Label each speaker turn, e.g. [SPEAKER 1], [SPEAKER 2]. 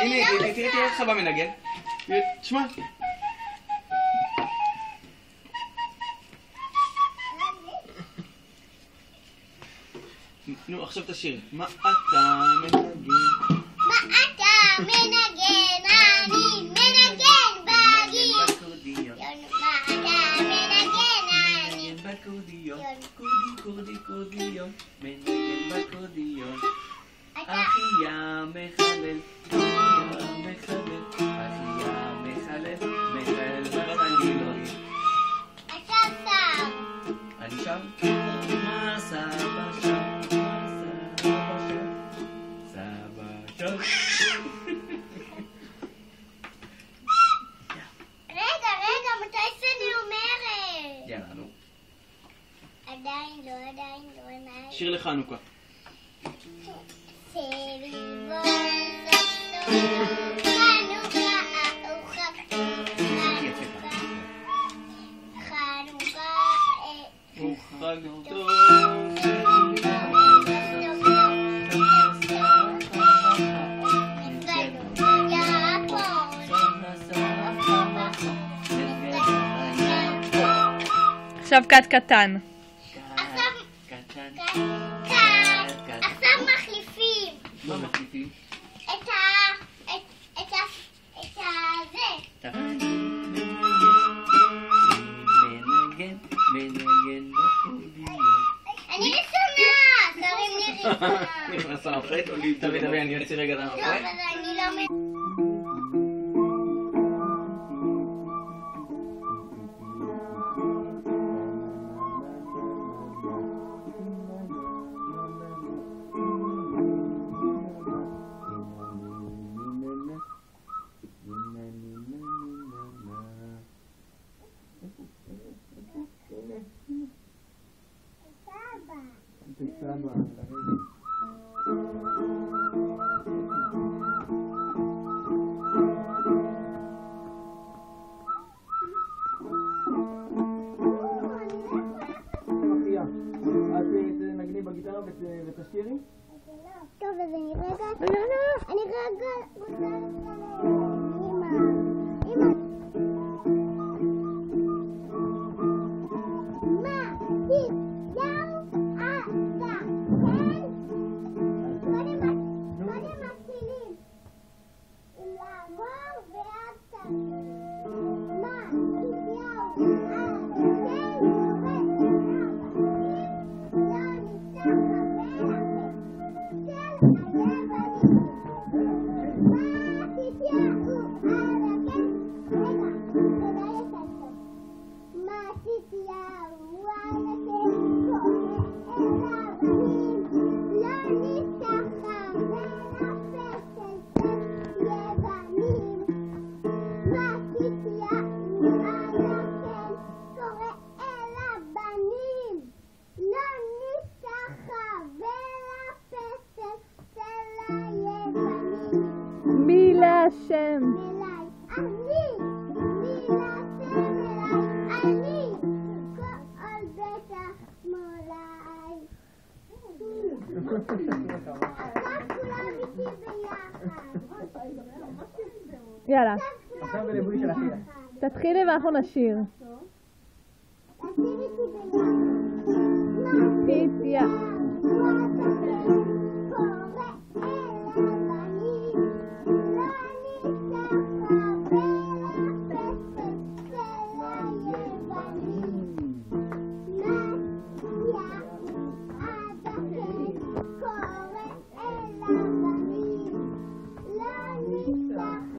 [SPEAKER 1] הנה, תראה איך סבא מנגן. תשמע. נו, עכשיו תשיר. מה אתה מנגן?
[SPEAKER 2] מה אתה מנגן? אני מנגן בגיון. מה אתה מנגן? אני
[SPEAKER 1] בקורדיון. קורדיון. מנגן בקורדיון. אחיה מחלל. אחיה מחלל. בקורדיון.
[SPEAKER 2] עכשיו שר.
[SPEAKER 1] אני שם? מה סבא שם?
[SPEAKER 2] רגע, מתי שאני אומרת?
[SPEAKER 1] יאללה, נו.
[SPEAKER 2] עדיין לא.
[SPEAKER 1] שיר לחנוכה.
[SPEAKER 2] סביבון סוף חנוכה ארוחה חנוכה
[SPEAKER 1] הוא חג טוב.
[SPEAKER 3] עכשיו קט קטן.
[SPEAKER 2] עכשיו מחליפים.
[SPEAKER 1] מה מחליפים?
[SPEAKER 2] את זה.
[SPEAKER 1] מנגן בקורדיון.
[SPEAKER 2] אני שומעת, תרים לי ריבה.
[SPEAKER 1] נכנס המפרט? תביא, אני אוציא רגע את
[SPEAKER 2] לא,
[SPEAKER 1] המפרט.
[SPEAKER 2] אבל אני לא...
[SPEAKER 1] ותשאירי?
[SPEAKER 2] טוב, אז אני רגע... אני רגע רוצה אמא. מה? תתגר עדה, כן? קודם מתחילים עם לעבור ואז תעשו. מה? תתגר
[SPEAKER 3] השם. יאללה. תתחילי ואנחנו נשיר. פיציה.